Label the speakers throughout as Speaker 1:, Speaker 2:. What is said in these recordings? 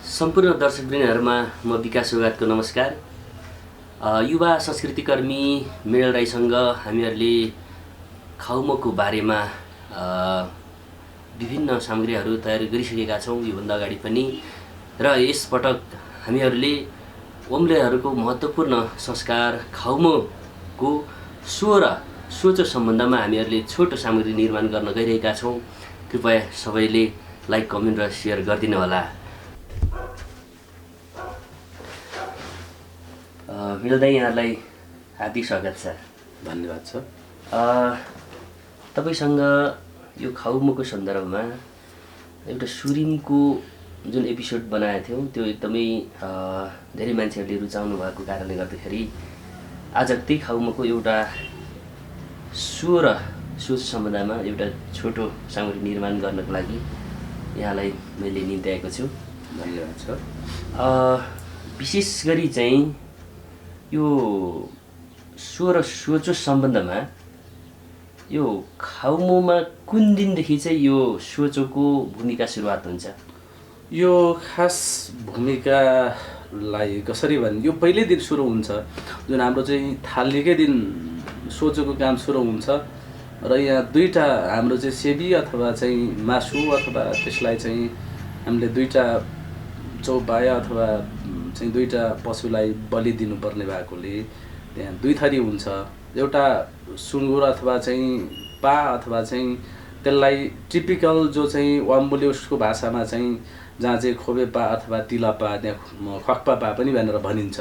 Speaker 1: सम्पूर्ण दर्शकवृन्दहरूमा म विकास सुगातको नमस्कार। युवा संस्कृतिकर्मी मेल राईसँग हामीहरूले खाउमोको बारेमा विभिन्न सामग्रीहरू तयार गरिसकेका छौँ योभन्दा अगाडि पनि। र यसपटक हामीहरूले ओम्लेहरूको महत्त्वपूर्ण संस्कार खाउमोको सोचो सम्बन्धमा हामीहरूले छोटो सामग्री निर्माण गर्न गइरहेका छौँ। कृपया सबैले लाइक, कमेन्ट र सेयर गरिदिनु होला। मिल्दै यहाँलाई हार्दिक स्वागत छ।
Speaker 2: धन्यवाद छ।
Speaker 1: तपाईसँग यो खाउमोको सन्दर्भमा एउटा सुरिमको जुन एपिसोड बनाएको थियौँ त्यो एकदमै धेरै मान्छेहरूले रुचाउनु भएको कारणले गर्दाखेरि आज त्यही खाउमोको एउटा सोच सम्बन्धमा एउटा छोटो सामग्री निर्माण गर्नको लागि यहाँलाई मैले निम्त्याएको छु।
Speaker 2: धन्यवाद छ।
Speaker 1: विशेष गरी चाहिँ यो सोचो सम्बन्धमा यो खाउमोमा कुन दिनदेखि चाहिँ यो सोचोको भूमिका सुरुवात हुन्छ?
Speaker 2: यो खास भूमिकालाई कसरी भने यो पहिल्यै दिन सुरु हुन्छ जुन हाम्रो चाहिँ थाल्नेकै दिन सोचोको काम सुरु हुन्छ। र यहाँ दुईवटा हाम्रो चाहिँ सेवी अथवा चाहिँ मासु अथवा त्यसलाई चाहिँ हामीले दुईवटा चौपाया अथवा चाहिँ दुईवटा पशुलाई बलि दिनुपर्ने भएकोले त्यहाँ दुई थरी हुन्छ। एउटा सुँगुर अथवा चाहिँ पा अथवा चाहिँ त्यसलाई टिपिकल जो चाहिँ वाम्बुले उसको भाषामा चाहिँ जहाँ चाहिँ खोबेपा अथवा तिलापा त्यहाँ खक्पा पा पनि भनेर भनिन्छ।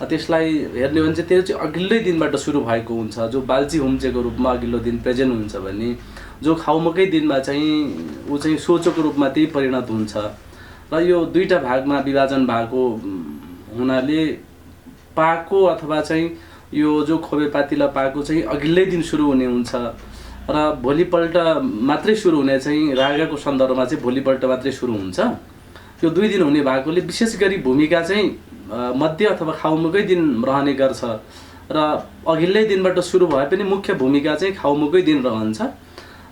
Speaker 2: त्यसलाई हेर्ने हो भने चाहिँ त्यो चाहिँ अघिल्लै दिनबाट सुरु भएको हुन्छ। जो बाल्ची हुम्चेको रूपमा अघिल्लो दिन प्रेजेन्ट हुन्छ भने जो खाउमोकै दिनमा चाहिँ ऊ चाहिँ सोचोको रूपमा त्यही परिणत हुन्छ। र यो दुईवटा भागमा विभाजन भएको हुनाले पाको अथवा चाहिँ यो जो खोबेपातिला पाको चाहिँ अघिल्लै दिन सुरु हुने हुन्छ र भोलिपल्ट मात्रै सुरु हुने चाहिँ रागाको सन्दर्भमा चाहिँ भोलिपल्ट मात्रै सुरु हुन्छ। यो दुई दिन हुने भएकोले विशेष गरी भूमिका चाहिँ मध्य अथवा खाउमोकै दिन रहने गर्छ र अघिल्लै दिनबाट सुरु भए पनि मुख्य भूमिका चाहिँ खाउमोकै दिन रहन्छ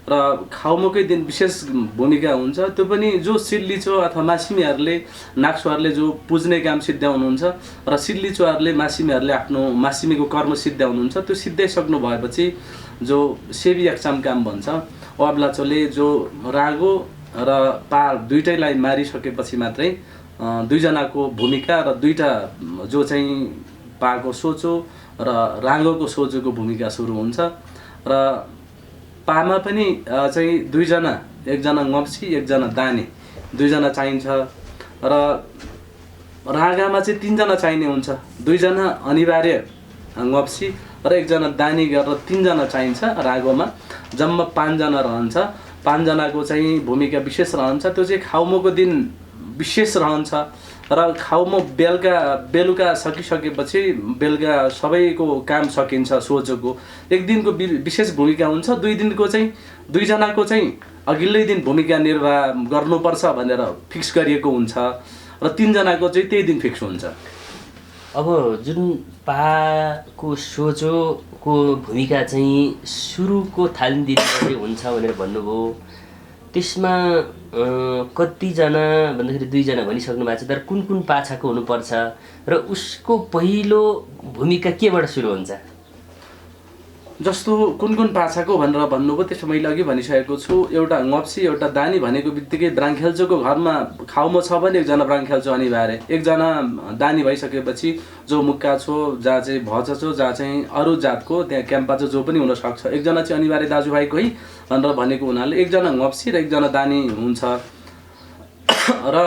Speaker 2: र खाउमोकै दिन विशेष भूमिका हुन्छ। त्यो पनि जो सिल्लिचो अथवा मासिमीहरूले नाक्सोहरूले जो पुज्ने काम सिद्ध्याउनुहुन्छ र सिल्लिचोहरूले मासिमीहरूले आफ्नो मासिमीको कर्म सिद्ध्याउनुहुन्छ। त्यो सिद्ध्याइसक्नु भएपछि जो सेवी एक्चाम काम भन्छ वाब्लाचोले जो रागो र पार दुइटैलाई मारिसकेपछि मात्रै दुईजनाको भूमिका र दुईवटा जो चाहिँ पाको सोचो र रागोको सोचोको भूमिका सुरु हुन्छ। र पामा पनि चाहिँ दुईजना, एकजना ngopsi एकजना दानी दुईजना चाहिन्छ र रागामा चाहिँ तीनजना चाहिने हुन्छ। दुईजना अनिवार्य ngopsi र एकजना दानी गरेर तीनजना चाहिन्छ। रागोमा जम्मा पाँचजना रहन्छ। पाँचजनाको चाहिँ भूमिका विशेष रहन्छ। त्यो चाहिँ खाउमोको दिन विशेष रहन्छ र खाउमो बेलुका सकिसकेपछि बेलुका सबैको काम सकिन्छ। सोचोको एक दिनको विशेष भूमिका हुन्छ। दुई दिनको चाहिँ दुईजनाको चाहिँ अघिल्लै दिन भूमिका निर्वाह गर्नुपर्छ भनेर फिक्स गरिएको हुन्छ र तीनजनाको चाहिँ त्यही दिन फिक्स हुन्छ।
Speaker 1: अब जुन पाको सोचोको भूमिका चाहिँ सुरुको थाल्ने दिन हुन्छ भनेर भन्नुभयो, त्यसमा कतिजना भन्दाखेरि दुईजना भनिसक्नु भएको छ। तर कुन कुन पाछाको हुनुपर्छ र उसको पहिलो भूमिका केबाट सुरु हुन्छ?
Speaker 2: जस्तो कुन कुन पाछाको भनेर भन्नुभयो त्यसो मैले अघि भनिसकेको छु। एउटा ngopsi एउटा दानी भनेको बित्तिकै ब्राङ्खेल्चोको घरमा खाउमो छ भने एकजना ब्राङ्खेल्चो अनिवार्य, एकजना दानी भइसकेपछि जो मुक्का छो जहाँ चाहिँ भच छो जहाँ चाहिँ अरू जातको त्यहाँ क्याम्पाचो जो पनि हुनसक्छ, एकजना चाहिँ अनिवार्य दाजुभाइको है भनेर भनेको हुनाले एकजना ngopsi र एकजना दानी हुन्छ। र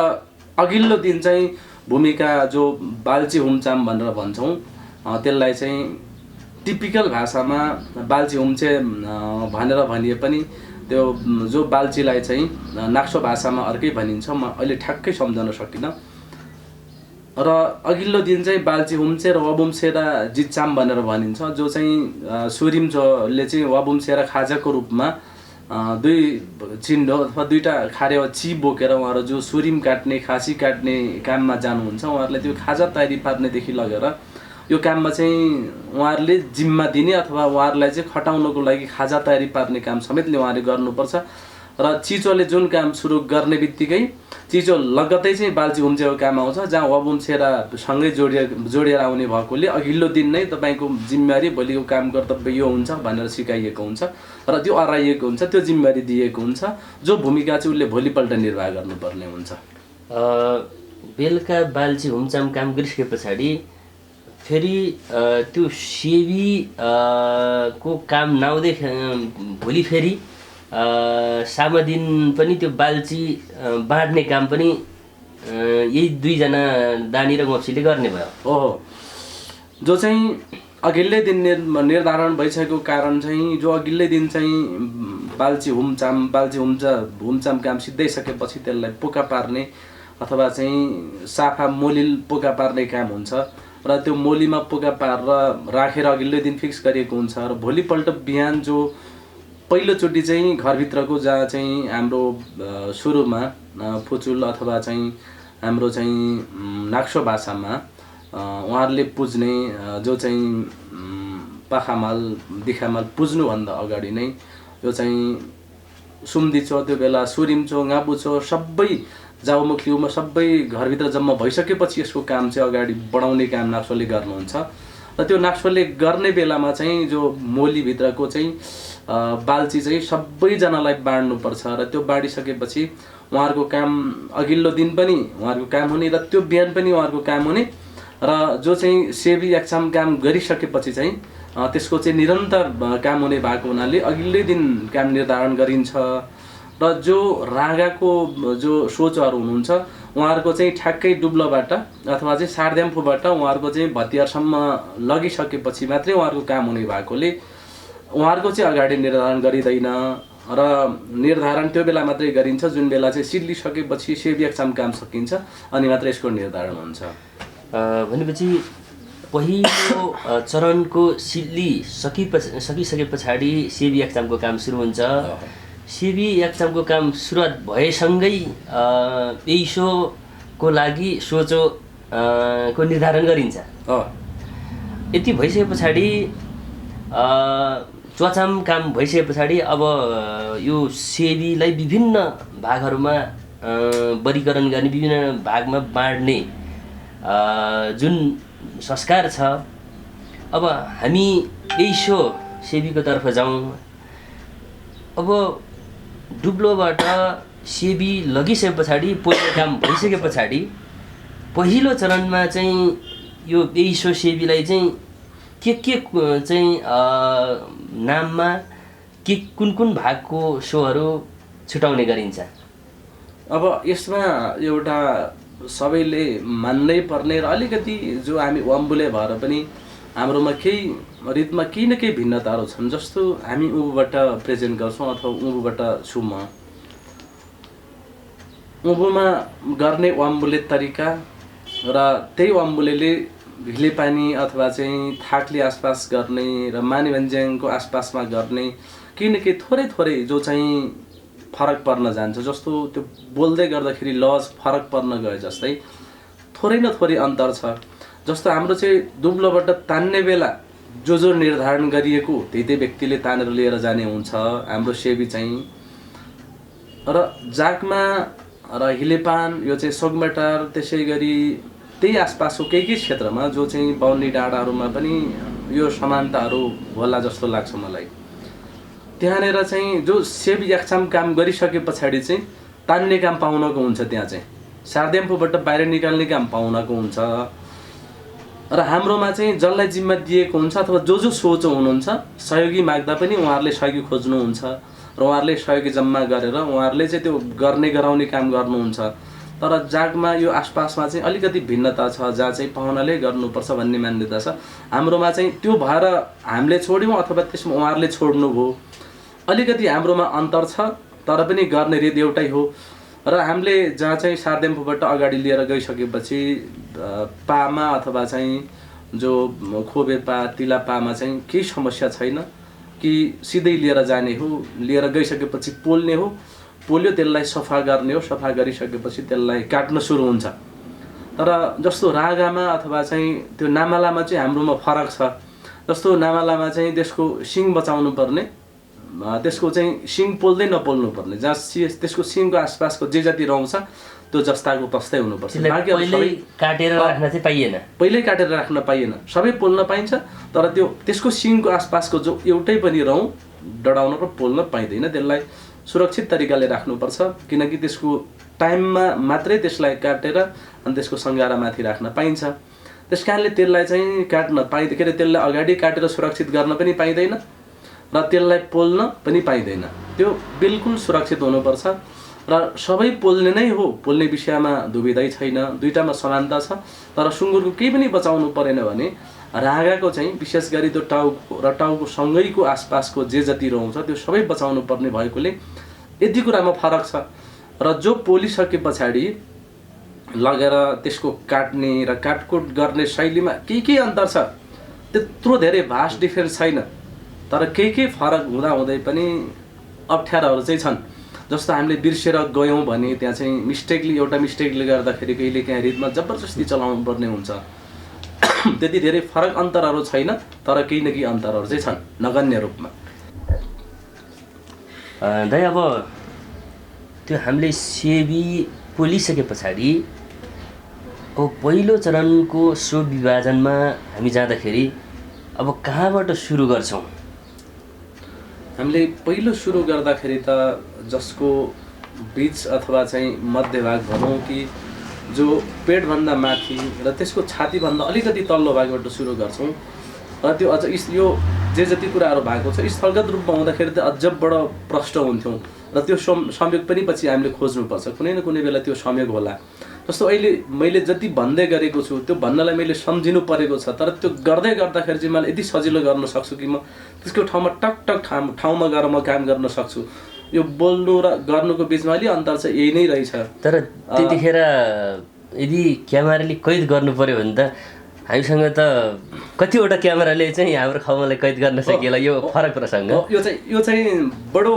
Speaker 2: अघिल्लो दिन चाहिँ भूमिका जो बाल्ची हुम्चाम भनेर भन्छौँ त्यसलाई चाहिँ टिपिकल भाषामा बाल्ची हुम्चे भनेर भनिए पनि त्यो जो बाल्चीलाई चाहिँ नाक्सो भाषामा अर्कै भनिन्छ। म अहिले ठ्याक्कै सम्झन सकिनँ। र अघिल्लो दिन चाहिँ बाल्ची हुम्चे र वबुम्सेरा जिच्चाम भनेर भनिन्छ। जो चाहिँ सुरिमचोले चाहिँ वबुम्सेरा खाजाको रूपमा दुई चिन्डो अथवा दुईवटा खारे ची बोकेर उहाँहरू जो सुरिम काट्ने खासी काट्ने काममा जानुहुन्छ उहाँहरूले त्यो खाजा तयारी पार्नेदेखि लगेर यो काममा चाहिँ उहाँहरूले जिम्मा दिने अथवा उहाँहरूलाई चाहिँ खटाउनको लागि खाजा तयारी पार्ने काम समेतले उहाँले गर्नुपर्छ। र चिचोले जुन काम सुरु गर्ने बित्तिकै चिचो लगत्तै चाहिँ बाल्ची हुम्चेको काम आउँछ, जहाँ वबुम्छेरा सँगै जोडिएर आउने भएकोले अघिल्लो दिन नै तपाईँको जिम्मेवारी भोलिको काम कर्तव्य यो हुन्छ भनेर सिकाइएको हुन्छ र त्यो अराइएको हुन्छ, त्यो जिम्मेवारी दिएको हुन्छ, जो भूमिका चाहिँ उसले भोलिपल्ट निर्वाह गर्नुपर्ने हुन्छ।
Speaker 1: बेलुका बाल्ची हुमचाम काम गरिसके पछाडि फेरि त्यो सेवी को काम नआउँदै भोलि फेरि सामा दिन पनि त्यो बाल्ची बाँड्ने काम पनि यही दुईजना दानी र गप्सीले गर्ने भयो।
Speaker 2: ओहो, जो चाहिँ अघिल्लै दिन निर्धारण भइसकेको कारण चाहिँ जो अघिल्लै दिन चाहिँ बाल्ची हुमचाम काम सिद्धाइसकेपछि त्यसलाई पोका पार्ने अथवा चाहिँ साफा मोलिल पोका पार्ने काम हुन्छ र त्यो मोलीमा पोका पारेर राखेर अघिल्लो दिन फिक्स गरिएको हुन्छ र भोलिपल्ट बिहान जो पहिलोचोटि चाहिँ घरभित्रको जहाँ चाहिँ हाम्रो सुरुमा फुचुल अथवा चाहिँ हाम्रो चाहिँ नाक्सो भाषामा उहाँहरूले पुज्ने जो चाहिँ पाखामाल दिखामाल पुज्नुभन्दा अगाडि नै यो चाहिँ सुम्दिचो, त्यो बेला सुरिमचो, गाबुचो सबै जाउमुखलिउमा सबै घरभित्र जम्मा भइसकेपछि यसको काम चाहिँ अगाडि बढाउने काम नाक्सोले गर्नुहुन्छ र त्यो नाक्सोले गर्ने बेलामा चाहिँ जो मोलीभित्रको चाहिँ बाल्ची चाहिँ सबैजनालाई बाँड्नुपर्छ र त्यो बाँडिसकेपछि उहाँहरूको काम अघिल्लो दिन पनि उहाँहरूको काम हुने र त्यो बिहान पनि उहाँहरूको काम हुने र जो चाहिँ सेवी एक्जाम काम गरिसकेपछि चाहिँ त्यसको चाहिँ निरन्तर काम हुने भएको हुनाले अघिल्लै दिन काम निर्धारण गरिन्छ र जो रागाको जो सोचहरू हुनुहुन्छ उहाँहरूको चाहिँ ठ्याक्कै डुब्लोबाट अथवा चाहिँ सार्द्याम्फूबाट उहाँहरूको चाहिँ भतियारसम्म लगिसकेपछि मात्रै उहाँहरूको काम हुने भएकोले उहाँहरूको चाहिँ अगाडि निर्धारण गरिँदैन र निर्धारण त्यो बेला मात्रै गरिन्छ जुन बेला चाहिँ सिद्धिसकेपछि सेवी एक्जाम काम सकिन्छ अनि मात्रै यसको निर्धारण हुन्छ।
Speaker 1: भनेपछि पहिलो चरणको सकिसके पछाडि सेवी एक्जामको काम सुरु हुन्छ। सेवी एक्जामको काम सुरुवात भएसँगै पेइसोको लागि सोचो को निर्धारण गरिन्छ। यति भइसके पछाडि च्वाचाम काम भइसके पछाडि अब यो सेवीलाई विभिन्न भागहरूमा वर्गीकरण गर्ने, विभिन्न भागमा बाँड्ने जुन संस्कार छ। अब हामी पेइसो सेवीको तर्फ जाउँ। अब डुब्लोबाट सेवी लगिसके पछाडि पहिलो काम भइसके पछाडि पहिलो चरणमा चाहिँ यो पेइसो सेवीलाई चाहिँ के चाहिँ नाममा के कुन भागको सोहरू छुटाउने गरिन्छ?
Speaker 2: अब यसमा एउटा सबैले मान्नै पर्ने र अलिकति जो हामी वाम्बुले भएर पनि हाम्रोमा केही रितमा केही न केही भिन्नताहरू छन्। जस्तो हामी उँभोबाट प्रेजेन्ट गर्छौँ अथवा उँभोबाट छु म, उँभोमा गर्ने वाम्बुले तरिका र त्यही वाम्बुलेले भिले पानी अथवा चाहिँ थाकले आसपास गर्ने र मानिभन्ज्याङको आसपासमा गर्ने केही न केही थोरै थोरै जो चाहिँ फरक पर्न जान्छ। जस्तो त्यो बोल्दै गर्दाखेरि लज फरक पर्न गए जस्तै थोरै न थोरै अन्तर छ। जस्तो हाम्रो चाहिँ दुब्लोबाट तान्ने बेला जो निर्धारण गरिएको त्यही व्यक्तिले तानेर लिएर जाने हुन्छ हाम्रो सेवी चाहिँ। र जाकमा र हिलेपान यो चाहिँ सोगमेटार त्यसै गरी त्यही आसपासको केही क्षेत्रमा जो चाहिँ बाहुनी डाँडाहरूमा पनि यो समानताहरू होला जस्तो लाग्छ मलाई। त्यहाँनिर चाहिँ जो सेवी एक्जाम काम गरिसके पछाडि चाहिँ तान्ने काम पाउनको हुन्छ, त्यहाँ चाहिँ सार्देम्फूबाट बाहिर निकाल्ने काम पाउनको हुन्छ र हाम्रोमा चाहिँ जसलाई जिम्मा दिएको हुन्छ अथवा जो सोचो हुनुहुन्छ सहयोगी माग्दा पनि उहाँहरूले सहयोगी खोज्नुहुन्छ र उहाँहरूले सहयोगी जम्मा गरेर उहाँहरूले चाहिँ त्यो गर्ने गराउने काम गर्नुहुन्छ। तर जागमा यो आसपासमा चाहिँ अलिकति भिन्नता छ, जहाँ चाहिँ पाहुनाले गर्नुपर्छ भन्ने मान्यता छ। हाम्रोमा चाहिँ त्यो भएर हामीले छोड्यौँ अथवा त्यसमा उहाँहरूले छोड्नुभयो, अलिकति हाम्रोमा अन्तर छ तर पनि गर्ने रीति एउटै हो। र हामीले जहाँ चाहिँ सार्देम्फूबाट अगाडि लिएर गइसकेपछि पामा अथवा चाहिँ जो खोबे पा तिला पामा चाहिँ केही समस्या छैन कि सिधै लिएर जाने हो, लिएर गइसकेपछि पोल्ने हो, पोल्यो त्यसलाई सफा गर्ने हो, सफा गरिसकेपछि त्यसलाई काट्न सुरु हुन्छ। तर जस्तो रागामा अथवा चाहिँ त्यो नामालामा चाहिँ हाम्रोमा फरक छ। जस्तो नामालामा चाहिँ त्यसको सिङ बचाउनु पर्ने त्यसको चाहिँ सिङ पोल्दै नपोल्नु पर्ने, जहाँ त्यसको सिङको आसपासको जे जति रौँ छ त्यो जस्ताको तस्तै हुनुपर्छ। बाँकी
Speaker 1: पहिल्यै काटेर राख्न चाहिँ पाइएन,
Speaker 2: पहिल्यै काटेर राख्न पाइएन, सबै पोल्न पाइन्छ तर त्यसको सिङको आसपासको जो एउटै पनि रौँ डढाउन र पोल्न पाइँदैन। त्यसलाई सुरक्षित तरिकाले राख्नुपर्छ, किनकि त्यसको टाइममा मात्रै त्यसलाई काटेर अनि त्यसको सङ्घारा माथि राख्न पाइन्छ। त्यस कारणले त्यसलाई चाहिँ काट्न पाइँदैन, के अरे त्यसलाई अगाडि काटेर सुरक्षित गर्न पनि पाइँदैन र त्यसलाई पोल्न पनि पाइँदैन। त्यो बिल्कुल सुरक्षित हुनुपर्छ र सबै पोल्ने नै हो, पोल्ने विषयमा दुविधै छैन, दुईटामा समानता छ। तर सुँगुरको केही पनि बचाउनु परेन भने राँगाको चाहिँ विशेष गरी त्यो टाउको र टाउको सँगैको आसपासको जे जति रहन्छ त्यो सबै बचाउनु पर्ने भएकोले यति कुरामा फरक छ। र जो पोलिसके पछाडि लगेर त्यसको काट्ने र काटकुट गर्ने शैलीमा के अन्तर छ, त्यत्रो धेरै भास्ट डिफरेन्स छैन, तर केही फरक हुँदाहुँदै पनि अप्ठ्याराहरू चाहिँ छन्। जस्तो हामीले बिर्सेर गयौँ भने त्यहाँ चाहिँ एउटा मिस्टेकले गर्दाखेरि कहिले काहीँ रितमा जबरजस्ती चलाउनु पर्ने हुन्छ। त्यति धेरै फरक अन्तरहरू छैन, तर केही न केही अन्तरहरू चाहिँ छन् नगण्य रूपमा।
Speaker 1: दाइ अब त्यो हामीले सेबी पोलिसके पछाडि अब पहिलो चरणको सो विभाजनमा हामी जाँदाखेरि अब कहाँबाट सुरु गर्छौँ?
Speaker 2: हामीले पहिलो सुरु गर्दाखेरि त जसको बिच अथवा चाहिँ मध्यभाग भनौँ कि जो पेटभन्दा माथि र त्यसको छातीभन्दा अलिकति तल्लो भागबाट सुरु गर्छौँ र त्यो अझ यो जे जति कुराहरू भएको छ स्थलगत रूपमा हुँदाखेरि त अझ बडो प्रष्ट हुन्थ्यौँ र त्यो संयोग पनि पछि हामीले खोज्नुपर्छ, कुनै न कुनै बेला त्यो संयोग होला। जस्तो अहिले मैले जति भन्दै गरेको छु त्यो भन्नलाई मैले सम्झिनु परेको छ, तर त्यो गर्दै गर्दाखेरि चाहिँ मैले यति सजिलो गर्न सक्छु कि म त्यसको ठाउँमा टक ठाउँमा गएर म काम गर्न सक्छु। यो बोल्नु र गर्नुको बिचमा अलि अन्तर छ, यही नै रहेछ।
Speaker 1: तर त्यतिखेर यदि क्यामेराले कैद गर्नु पर्यो भने त हामीसँग त कतिवटा क्यामेराले चाहिँ हाम्रो खबरलाई कैद गर्न सकिएला, यो फरक प्रसङ्ग।
Speaker 2: यो चाहिँ बडो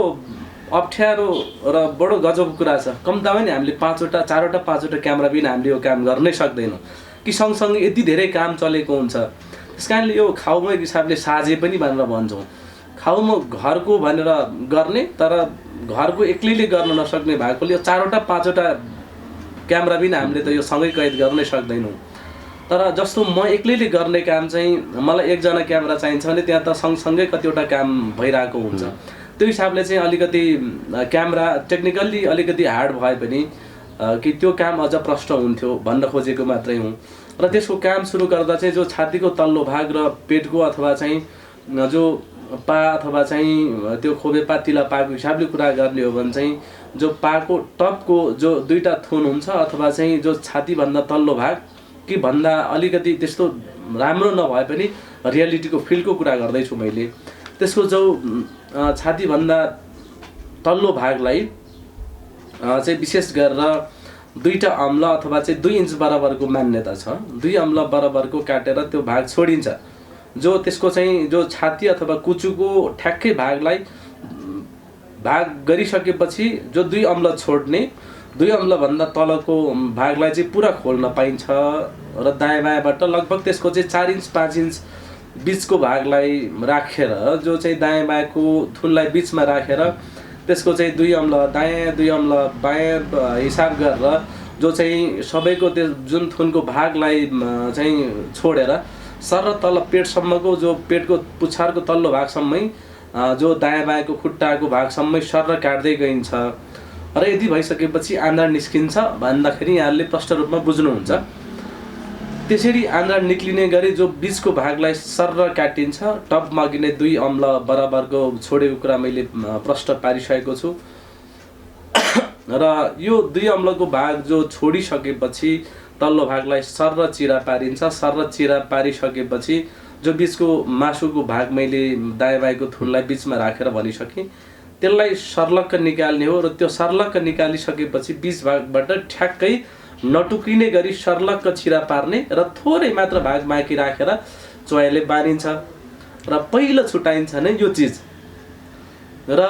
Speaker 2: अप्ठ्यारो र बडो गजबको कुरा छ। कम्तामा नि हामीले 4वटा 5वटा क्यामेरा बिना हामीले यो काम गर्नै सक्दैनौँ कि सँगसँगै यति धेरै काम चलेको हुन्छ। त्यस कारणले यो खाउमा एक हिसाबले साझे पनि भनेर भन्छौँ। खाउमा घरको भनेर गर्ने तर घरको एक्लैले गर्न नसक्ने भएकोले यो 4वटा 5वटा क्यामेरा बिना हामीले त यो सँगै कैद गर्नै सक्दैनौँ। तर जस्तो म एक्लैले गर्ने काम चाहिँ मलाई 1जना क्यामेरा चाहिन्छ भने त्यहाँ त सँगसँगै कतिवटा काम भइरहेको हुन्छ। त्यो हिसाबले चाहिँ अलिकति क्यामेरा टेक्निकल्ली अलिकति हार्ड भए पनि कि त्यो काम अझ प्रष्ट हुन्थ्यो भन्न खोजेको मात्रै हुँ। र त्यसको काम सुरु गर्दा चाहिँ जो छातीको तल्लो भाग र पेटको अथवा चाहिँ जो पा अथवा चाहिँ त्यो खोपे पातिला पाको हिसाबले कुरा गर्ने हो भने चाहिँ जो पाको टपको जो दुईटा थुन हुन्छ अथवा चाहिँ जो छातीभन्दा तल्लो भाग कि भन्दा अलिकति त्यस्तो राम्रो नभए पनि रियालिटीको फिल्डको कुरा गर्दैछु मैले, त्यसको जो छातीभन्दा तल्लो भागलाई चाहिँ विशेष गरेर 2टा अम्ल अथवा चाहिँ 2 इन्च बराबरको मान्यता छ। 2 अम्ल बराबरको काटेर त्यो भाग छोडिन्छ। जो त्यसको चाहिँ जो छाती अथवा कुचुको ठ्याक्कै भागलाई भाग गरिसकेपछि जो 2 अम्ल छोड्ने 2 अम्लभन्दा तलको भागलाई चाहिँ पुरा खोल्न पाइन्छ र दायाँ बायाँबाट लगभग त्यसको चाहिँ 4 इन्च 5 इन्च बिचको भागलाई राखेर जो चाहिँ दायाँ बायाँको थुनलाई बिचमा राखेर त्यसको चाहिँ 2 अम्ल दायाँ 2 अम्ल बायाँ हिसाब गरेर जो चाहिँ सबैको त्यो जुन थुनको भागलाई चाहिँ छोडेर सर र तल पेटसम्मको जो पेटको पुच्छारको तल्लो भागसम्मै जो दायाँ बायाँको खुट्टाको भागसम्मै सर काट्दै गइन्छ र यदि भइसकेपछि आन्द्रा निस्किन्छ भन्दाखेरि यहाँले प्रष्ट रूपमा बुझ्नुहुन्छ। त्यसरी आन्द्रा निक्लिने गरी जो बिचको भागलाई सर काटिन्छ। टपमा अघि 2 अम्ल बराबरको छोडेको कुरा मैले प्रष्ट पारिसकेको छु र यो 2 अम्लको भाग जो छोडिसकेपछि तल्लो भागलाई सर चिरा पारिन्छ। सर चिरा पारिसकेपछि जो बिचको मासुको भाग मैले दायाँ बायाँको थुनलाई बिचमा राखेर भनिसकेँ त्यसलाई सर्लक्क निकाल्ने हो र त्यो सर्लक्क निकालिसकेपछि बिच भागबाट ठ्याक्कै नटुक्रिने गरी सर्लक्क चिरा पार्ने र थोरै मात्र भाग बाँकी राखेर चोयाले बाँधिन्छ र पहिलो छुटाइन्छ नै यो चिज। र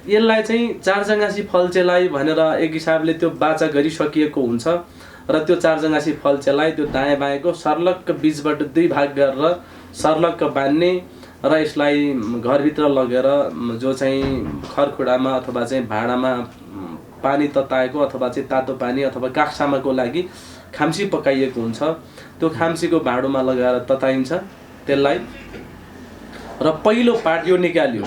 Speaker 2: यसलाई चाहिँ 4 जङ्गासी फल्चेलाई भनेर एक हिसाबले त्यो बाचा गरिसकिएको हुन्छ र त्यो 4 जङ्गासी फल्चेलाई त्यो दायाँ बायाँको सर्लक्क बिचबाट 2 भाग गरेर सर्लक्क बान्ने र यसलाई घरभित्र लगेर जो चाहिँ खरखुडामा अथवा चाहिँ भाँडामा पानी तताएको अथवा चाहिँ तातो पानी अथवा काक्सामाको लागि खाम्सी पकाइएको हुन्छ, त्यो खाम्सीको भाँडोमा लगाएर तताइन्छ त्यसलाई। र पहिलो पार्ट यो निकाल्यो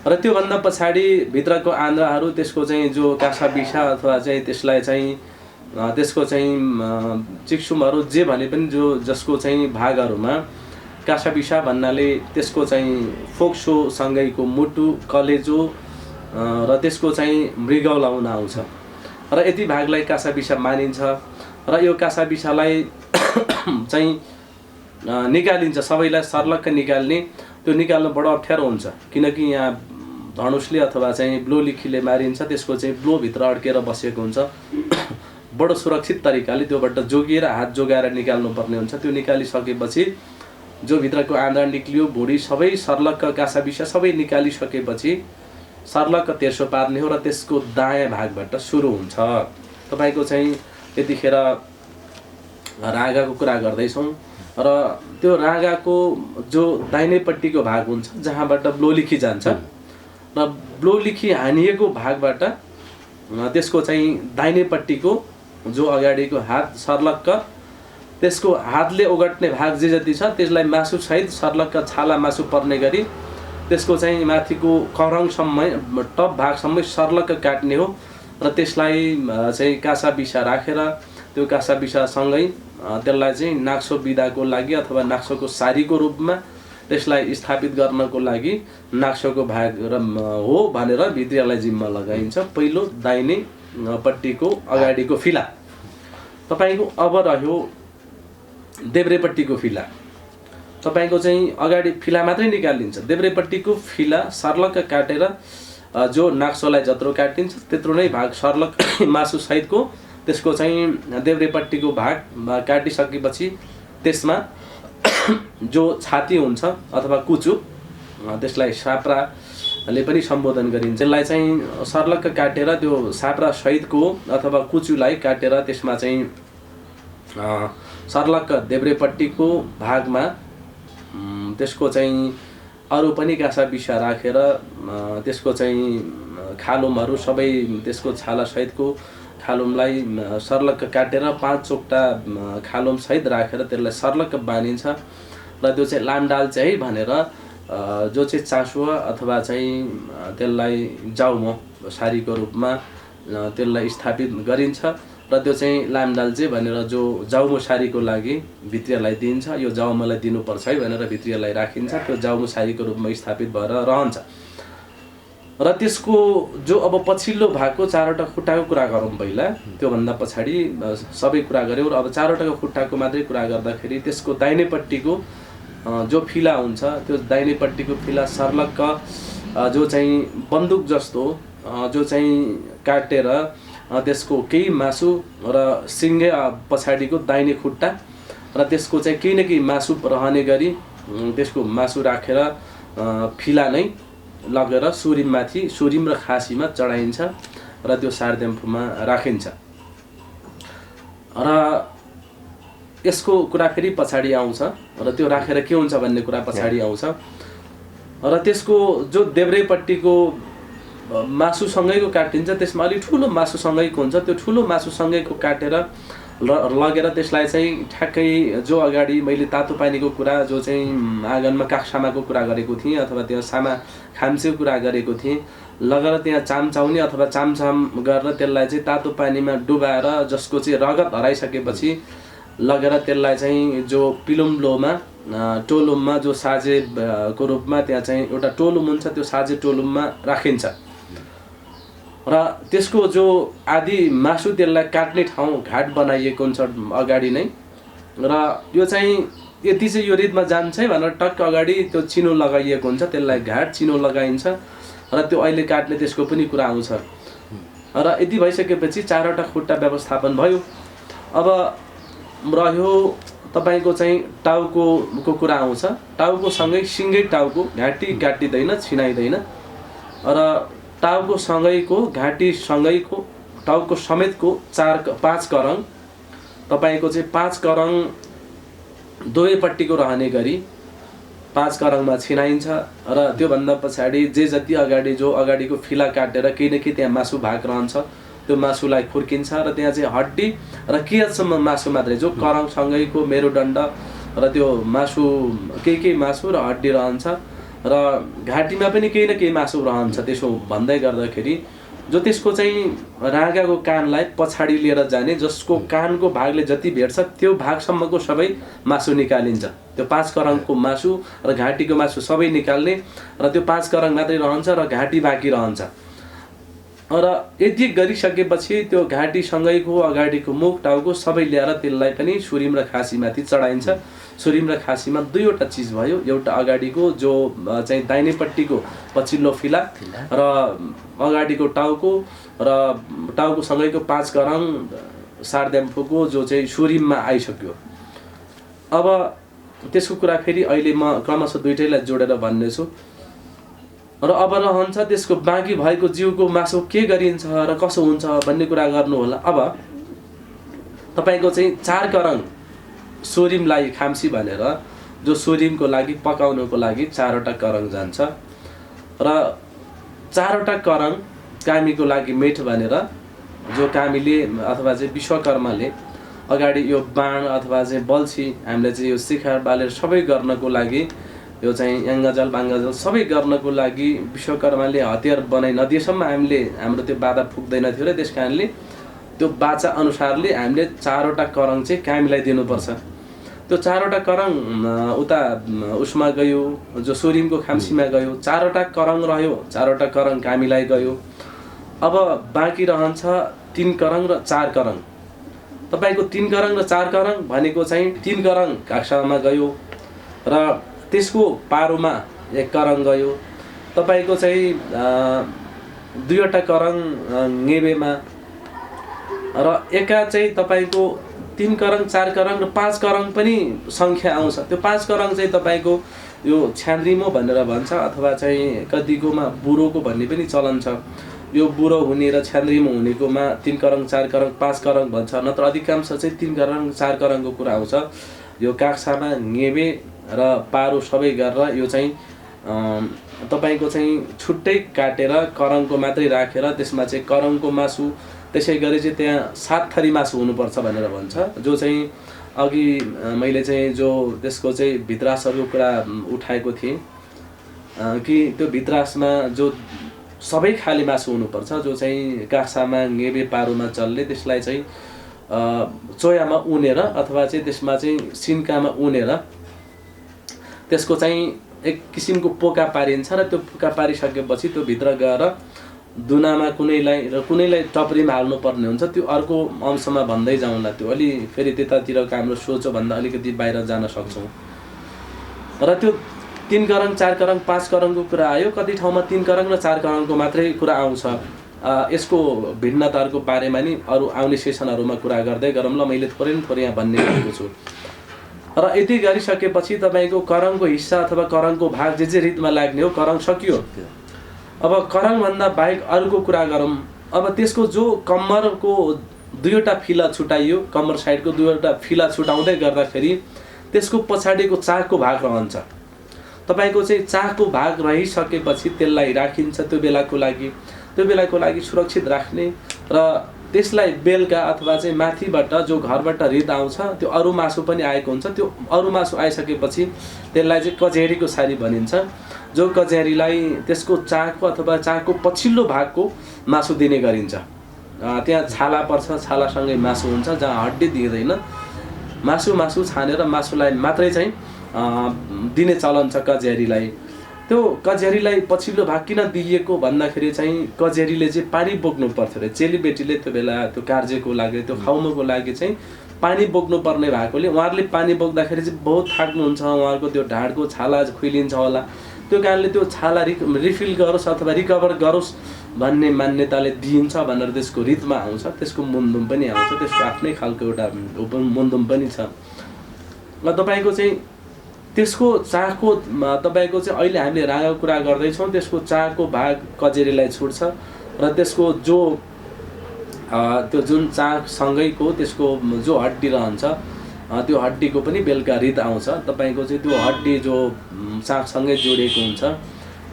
Speaker 2: र त्योभन्दा पछाडि भित्रको आन्द्राहरू त्यसको चाहिँ जो कासा बिसा अथवा चाहिँ त्यसलाई चाहिँ त्यसको चाहिँ चिक्सुमहरू जे भने पनि जो जसको चाहिँ भागहरूमा कासा बिसा भन्नाले त्यसको चाहिँ फोक्सोसँगैको मुटु, कलेजो र त्यसको चाहिँ मृगौला हुन आउँछ र यति भागलाई कासा बिसा मानिन्छ। र यो कासा बिसालाई चाहिँ निकालिन्छ, सबैलाई सर्लक्क निकाल्ने। त्यो निकाल्नु बडो अप्ठ्यारो हुन्छ किनकि यहाँ धनुषले अथवा चाहिँ ब्लोलिखीले मारिन्छ, त्यसको चाहिँ ब्लोभित्र अड्केर बसेको हुन्छ। बडो सुरक्षित तरिकाले त्योबाट जोगिएर हात जोगाएर निकाल्नु पर्ने हुन्छ। त्यो निकालिसकेपछि जो भित्रको आन्द्रा निक्लियो, भुँडी सबै सर्लक्क कासा बिसा सबै निकालिसकेपछि सर्लक्क तेर्सो पार्ने हो र त्यसको दायाँ भागबाट सुरु हुन्छ। तपाईको चाहिँ यतिखेर रागाको कुरा गर्दैछौँ र त्यो रागाको जो दाहिनेपट्टिको भाग हुन्छ जहाँबाट ब्लोलिखी जान्छ र ब्लोलिखी हानिएको भागबाट त्यसको चाहिँ दाहिनेपट्टिको जो अगाडिको हात सर्लक्क त्यसको हातले ओगट्ने भाग जे जति छ त्यसलाई मासुसहित सर्लक्क छाला मासु पर्ने गरी त्यसको चाहिँ माथिको करङसम्म टप भागसम्म सर्लक्क काट्ने हो र त्यसलाई चाहिँ कासा बिसा राखेर त्यो कासा बिसासँगै त्यसलाई चाहिँ नाक्सो बिदाको लागि अथवा नाक्सोको सारीको रूपमा त्यसलाई स्थापित गर्नको लागि नाक्सोको भाग हो भनेर भित्रियालाई जिम्मा लगाइन्छ। पहिलो दाहिने पट्टिको अगाडिको फिला। तपाईको अब रह्यो देब्रेपट्टिको फिला। तपाईको चाहिँ अगाडि फिला मात्रै निकालिन्छ, देब्रेपट्टिको फिला सर्लक्क काटेर जो नाक्सोलाई जत्रो काटिन्छ त्यत्रो नै भाग सर्लक्क मासु सहितको त्यसको चाहिँ देब्रेपट्टिको भाग काटिसकेपछि त्यसमा जो छाती हुन्छ अथवा कुचु त्यसलाई साप्राले पनि सम्बोधन गरिन्छ। त्यसलाई चाहिँ सर्लक्क काटेर त्यो साप्रा सहितको अथवा कुचुलाई काटेर त्यसमा चाहिँ सर्लक्क देब्रेपट्टिको भागमा त्यसको चाहिँ अरू पनि कासा बिसा राखेर त्यसको चाहिँ खालुमहरू सबै त्यसको छाला सहितको खालुमलाई सर्लक्क काटेर 5 चोक्टा खालुम सहित राखेर त्यसलाई सर्लक्क बानिन्छ र त्यो चाहिँ लामडाल चाहिँ भनेर जो चाहिँ चासो अथवा चाहिँ त्यसलाई जाउमो सारीको रूपमा त्यसलाई स्थापित गरिन्छ र त्यो चाहिँ लामडाल चाहिँ भनेर जो जाउमो सारीको लागि भित्रियालाई दिइन्छ। यो जाउमोलाई दिनुपर्छ है भनेर भित्रियालाई राखिन्छ, त्यो जाउमो सारीको रूपमा स्थापित भएर रहन्छ। र त्यसको जो अब पछिल्लो भागको 4वटा खुट्टाको कुरा गरौँ पहिला, त्योभन्दा पछाडि सबै कुरा गऱ्यौँ र अब 4वटाको खुट्टाको मात्रै कुरा गर्दाखेरि त्यसको दाहिनेपट्टिको जो फिला हुन्छ त्यो दाहिनेपट्टिको फिला सर्लक्क जो चाहिँ बन्दुक जस्तो जो चाहिँ काटेर त्यसको केही मासु र सिङ्गे पछाडिको दाहिने खुट्टा र त्यसको चाहिँ केही न केही मासु रहने गरी त्यसको मासु राखेर फिला नै लगेर सुरिममाथि सुरिम र खासीमा चढाइन्छ र त्यो सार्देम्फुमा राखिन्छ। र यसको कुरा फेरि पछाडि आउँछ र त्यो राखेर के हुन्छ भन्ने कुरा पछाडि आउँछ। र त्यसको जो देब्रेपट्टिको मासुसँगैको काटिन्छ त्यसमा अलि ठुलो मासुसँगैको हुन्छ, त्यो ठुलो मासुसँगैको काटेर लगेर त्यसलाई चाहिँ ठ्याक्कै जो अगाडि मैले तातो पानीको कुरा जो चाहिँ आँगनमा काक्सामाको कुरा गरेको थिएँ अथवा त्यहाँ सामा खाम्सेको कुरा गरेको थिएँ, लगेर त्यहाँ चामचाउने अथवा चामचाम गरेर त्यसलाई चाहिँ तातो पानीमा डुबाएर जसको चाहिँ रगत हराइसकेपछि लगेर त्यसलाई चाहिँ जो पिलुम्लोमा टोलुममा जो साजेको रूपमा त्यहाँ चाहिँ एउटा टोलुम हुन्छ, त्यो साजे टोलुममा राखिन्छ र त्यसको जो आदि मासु त्यसलाई काट्ने ठाउँ घाट बनाइएको हुन्छ अगाडि नै। र यो चाहिँ यति चाहिँ यो रितमा जान्छ है भनेर टक्क अगाडि त्यो चिनो लगाइएको हुन्छ, त्यसलाई घाट चिनो लगाइन्छ र त्यो अहिले काट्ने त्यसको पनि कुरा आउँछ। र यति भइसकेपछि 4वटा खुट्टा व्यवस्थापन भयो। अब रह्यो तपाईको चाहिँ टाउको कुरा आउँछ। टाउको सँगै सिङ्गै टाउको, घाँटी काटिँदैन, छिनाइँदैन र टाउको सँगैको घाँटी सँगैको टाउको समेतको 5 करङ तपाईको चाहिँ 5 करङ दुवैपट्टिको रहने गरी 5 करङमा छिनाइन्छ र त्योभन्दा पछाडि जे जति अगाडि जो अगाडिको फिला काटेर केही न केही त्यहाँ मासु भाग रहन्छ त्यो मासुलाई खुर्किन्छ र त्यहाँ चाहिँ हड्डी र केहीसम्म मासु मात्रै जो करङसँगैको मेरुदण्ड र त्यो मासु केही मासु र हड्डी रहन्छ र घाँटीमा पनि केही न केही मासु रहन्छ। त्यसो भन्दै गर्दाखेरि जो त्यसको चाहिँ राँगाको कानलाई पछाडि लिएर जाने जसको कानको भागले जति भेट्छ त्यो भागसम्मको सबै मासु निकालिन्छ। त्यो 5 करङको मासु र घाँटीको मासु सबै निकाल्ने र त्यो 5 करङ मात्रै रहन्छ र घाँटी बाँकी रहन्छ। र यति गरिसकेपछि त्यो घाँटीसँगैको अगाडिको मुख टाउको सबै ल्याएर त्यसलाई पनि सुरिम र खासीमाथि चढाइन्छ। सुरिम र खासीमा दुईवटा चिज भयो, एउटा अगाडिको जो चाहिँ दाहिनेपट्टिको पछिल्लो फिला र अगाडिको टाउको र टाउकोसँगैको 5 करङ सार्द्याम्फोको जो चाहिँ सुरिममा आइसक्यो। अब त्यसको कुरा फेरि अहिले म क्रमशः दुईटैलाई जोडेर भन्नेछु। र अब रहन्छ त्यसको बाँकी भएको जिउको मासु के गरिन्छ र कसो हुन्छ भन्ने कुरा गर्नु होला। अब तपाईको चाहिँ 4 करङ सुरिमलाई खाम्सी भनेर जो सुरिमको लागि पकाउनको लागि 4 वटा करङ जान्छ र 4 वटा करङ कामीको लागि मेट भनेर जो कामीले अथवा चाहिँ विश्वकर्माले अगाडि यो बाण अथवा चाहिँ बल्छी हामीले चाहिँ यो शिखर बालेर सबै गर्नको लागि यो चाहिँ याङ्गाजल बाङ्गाजल सबै गर्नको लागि विश्वकर्माले हतियार बनाइ नदिएसम्म हामीले हाम्रो त्यो बाधा पुग्दैन थियो र त्यसकारणले त्यो बाचा अनुसारले हामीले 4 वटा करङ चाहिँ कामीलाई दिनुपर्छ। त्यो 4 वटा करङ उता उसमा गयो जो सुरिमको खाम्सीमा गयो, 4 वटा करङ रह्यो, 4 वटा करङ कामीलाई गयो। अब बाँकी रहन्छ 3 करङ र 4 करङ। तपाईको 3 करङ र 4 करङ भनेको चाहिँ 3 करङ काक्सामा गयो र त्यसको पारोमा 1 करङ गयो। तपाईको चाहिँ 2 वटा करङ नेबेमा र एका चाहिँ तपाईको 3 करङ 4 करङ र 5 करङ पनि संख्या आउँछ। त्यो 5 करङ चाहिँ तपाईको यो छ्यान्द्रिमो भनेर भन्छ अथवा चाहिँ कतिकोमा बुरोको भन्ने पनि चलन छ। यो बुरो हुने र छ्यान्द्रिमो हुनेकोमा 3 करङ 4 करङ 5 करङ भन्छ, नत्र अधिकांश चाहिँ 3 करङ 4 करङको कुरा आउँछ। यो काक्सामा नेबे र पारो सबै गरेर यो चाहिँ तपाईको चाहिँ छुट्टै काटेर करङको मात्रै राखेर त्यसमा चाहिँ करङको मासु त्यसैगरी चाहिँ त्यहाँ 7 थरी मासु हुनुपर्छ भनेर भन्छ। जो चाहिँ अघि मैले चाहिँ जो त्यसको चाहिँ भित्रासहरूको कुरा उठाएको थिएँ कि त्यो भित्रासमा जो सबै खाले मासु हुनुपर्छ जो चाहिँ काक्सामा नेबे पारोमा चल्ने त्यसलाई चाहिँ चोयामा उनेर अथवा चाहिँ त्यसमा चाहिँ सिन्कामा उनेर त्यसको चाहिँ एक किसिमको पोका पारिन्छ र त्यो पोका पारिसकेपछि त्यो भित्र गएर दुनामा कुनैलाई टप्रीमा हाल्नु पर्ने हुन्छ। त्यो अर्को अंशमा भन्दै जाउँला, त्यो अलि फेरि त्यतातिरको हाम्रो सोचो भन्दा अलिकति बाहिर जान सक्छौँ। र त्यो 3 करङ 4 करङ 5 करङको कुरा आयो। कति ठाउँमा 3 करङ र 4 करङको मात्रै कुरा आउँछ। यसको भिन्नताहरूको बारेमा नि अरू आउने सेसनहरूमा कुरा गर्दै गरौँ ल। मैले थोरै यहाँ भन्ने गरेको छु। र यति गरिसकेपछि तपाईको करङको हिस्सा अथवा करङको भाग जे रितमा लाग्ने हो करङ सकियो। अब करङ भन्दा बाहेक अरूको कुरा गरौँ। अब त्यसको जो कम्मरको 2 वटा फिला छुटाइयो, कम्मर साइडको 2 वटा फिला छुटाउँदै गर्दाखेरि त्यसको पछाडिको चाकको भाग रहन्छ। तपाईको चाहिँ चाकको भाग रहिसकेपछि त्यसलाई राखिन्छ त्यो बेलाको लागि सुरक्षित राख्ने र त्यसलाई बेलका अथवा चाहिँ माथिबाट जो घरबाट रित आउँछ त्यो अरू मासु पनि आएको हुन्छ। त्यो अरू मासु आइसकेपछि त्यसलाई चाहिँ कचेरीको सारी भनिन्छ। जो कचेरीलाई त्यसको चाकको अथवा चाकको पछिल्लो भागको मासु दिने गरिन्छ। त्यहाँ छाला पर्छ, छालासँगै मासु हुन्छ जहाँ हड्डी दिँदैन। मासु छानेर मासुलाई मात्रै चाहिँ दिने चलन छ कचेरीलाई। त्यो कचेरीलाई पछिल्लो भाग किन दिइएको भन्दाखेरि चाहिँ कचेरीले चाहिँ पानी बोक्नु पर्थ्यो अरे। चेलीबेटीले त्यो बेला त्यो कार्यको लागि त्यो खाउनको लागि चाहिँ पानी बोक्नु पर्ने भएकोले उहाँहरूले पानी बोक्दाखेरि चाहिँ बहुत थाक्नुहुन्छ। उहाँहरूको त्यो ढाडको छाला खुइलिन्छ होला। त्यो कारणले त्यो छाला रिफिल गरोस् अथवा रिकभर गरोस् भन्ने मान्यताले दिइन्छ भनेर त्यसको रितमा आउँछ। त्यसको मुन्दुम पनि आउँछ, त्यसको आफ्नै खालको एउटा मुन्दुम पनि छ। र तपाईको चाहिँ त्यसको चाकको तपाईको चाहिँ अहिले हामीले रागाको कुरा गर्दैछौँ। त्यसको चाकको भाग कचेरीलाई छुट्छ र त्यसको जो त्यो जुन चाकसँगैको त्यसको जो हड्डी रहन्छ त्यो हड्डीको पनि बेलुका रित आउँछ। तपाईँको चाहिँ त्यो हड्डी जो साँपसँगै जोडिएको हुन्छ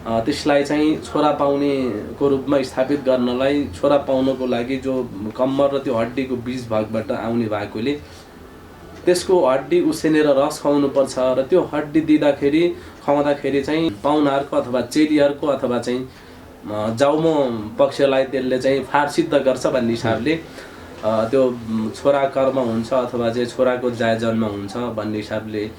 Speaker 2: त्यसलाई चाहिँ छोरा पाउनेको रूपमा स्थापित गर्नलाई, छोरा पाउनको लागि जो कम्मर र त्यो हड्डीको बीच भागबाट आउने भएकोले त्यसको हड्डी उसिनेर रस खुवाउनुपर्छ र त्यो हड्डी खुवाउँदाखेरि चाहिँ पाहुनाहरूको अथवा चेलीहरूको अथवा चाहिँ जाउमो पक्षलाई त्यसले चाहिँ फार सिद्ध गर्छ भन्ने हिसाबले त्यो छोरा कर्म हुन्छ अथवा चाहिँ छोराको जन्म हुन्छ भन्ने हिसाबले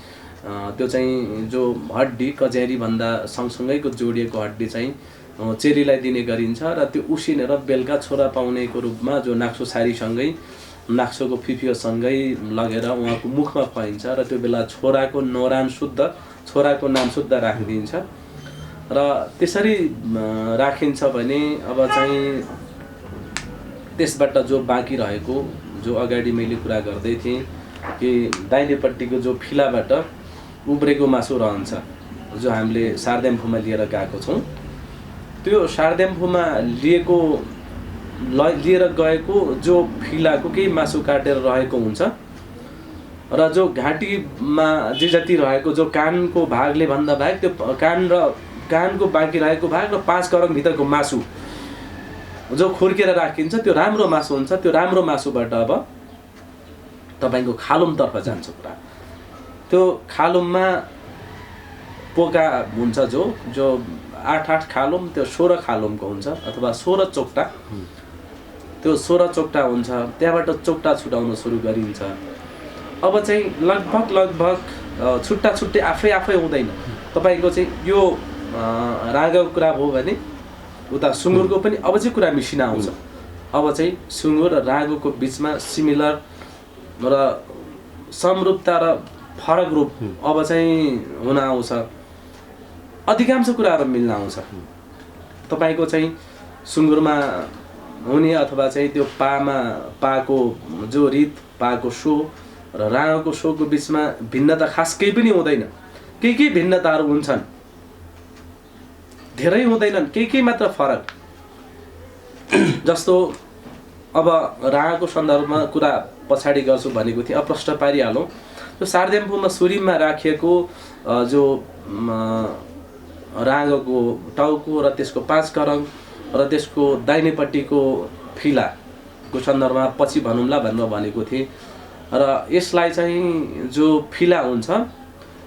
Speaker 2: त्यो चाहिँ जो हड्डी कचेरीभन्दा सँगसँगैको जोडिएको हड्डी चाहिँ चेलीलाई दिने गरिन्छ र त्यो उसिनेर बेलुका छोरा पाउनेको रूपमा जो नाक्सो सारीसँगै नाक्सोको फिफियोसँगै लगेर उहाँको मुखमा खुवाइन्छ र त्यो बेला छोराको न्वारान शुद्ध, छोराको नाम शुद्ध राखिदिन्छ र त्यसरी राखिन्छ भने अब चाहिँ त्यसबाट जो बाँकी रहेको, जो अगाडि मैले कुरा गर्दै थिएँ कि दाहिनेपट्टिको जो फिलाबाट उब्रेको मासु रहन्छ जो हामीले शारदेम्फूमा लिएर गएको छौँ, त्यो शारदेम्फूमा लिएर गएको जो फिलाको केही मासु काटेर रहेको हुन्छ र जो घाँटीमा जे जति रहेको जो कानको भागले भन्दा बाहेक त्यो कानको बाँकी रहेको भाग र 5 करङ भित्रको मासु जो खुर्केर राखिन्छ त्यो राम्रो मासु हुन्छ। त्यो राम्रो मासुबाट अब तपाईँको खालुमतर्फ जान्छ कुरा। त्यो खालुममा पोका हुन्छ जो 8 खालुम, त्यो 16 खालुमको हुन्छ अथवा 16 चोक्टा, त्यो 16 चोक्टा हुन्छ। त्यहाँबाट चोक्टा छुटाउन सुरु गरिन्छ। अब चाहिँ लगभग छुट्टा छुट्टै आफै हुँदैन। तपाईँको चाहिँ यो रागको कुरा भयो भने उता सुँगुरको पनि अब चाहिँ कुरा मिसिन आउँछ। अब चाहिँ सुँगुर र रागोको बिचमा सिमिलर र समरूपता र फरक रूप अब चाहिँ हुन आउँछ। अधिकांश कुराहरू मिल्न आउँछ। तपाईँको चाहिँ सुँगुरमा हुने अथवा चाहिँ त्यो पाको जो रित, पाको सो र रागोको सोको बिचमा भिन्नता खास केही पनि हुँदैन। केही भिन्नताहरू हुन्छन्, धेरै हुँदैनन्, केही मात्र फरक। जस्तो अब रागको सन्दर्भमा कुरा पछाडि गर्छु भनेको थिएँ, अब प्रश्न पारिहालौँ। त्यो शारदेम्फूमा सुरिममा राखिएको जो रागको टाउको र त्यसको 5 करङ र त्यसको दाहिनेपट्टिको फिलाको सन्दर्भमा पछि भनौँला भनेर भनेको थिएँ। र यसलाई चाहिँ जो फिला हुन्छ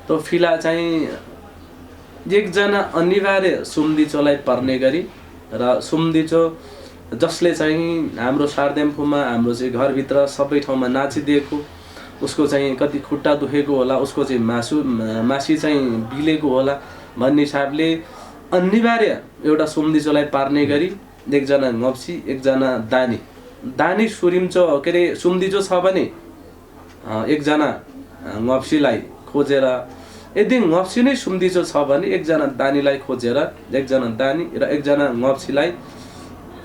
Speaker 2: त्यो फिला चाहिँ एकजना अनिवार्य सुम्दिचोलाई पर्ने गरी र सुम्दिचो जसले चाहिँ हाम्रो शारदेम्फूमा हाम्रो चाहिँ घरभित्र सबै ठाउँमा नाचिदिएको, उसको चाहिँ कति खुट्टा दुखेको होला, उसको चाहिँ मासी चाहिँ बिलेको होला भन्ने हिसाबले अनिवार्य एउटा सुम्दिचोलाई पार्ने गरी एकजना ngopsi, एकजना दानी सुम्दिचो छ भने एकजना ngopsiलाई खोजेर, यदि ngopsi नै सुम्दिचो छ भने एकजना दानीलाई खोजेर एकजना दानी र एकजना ngopsiलाई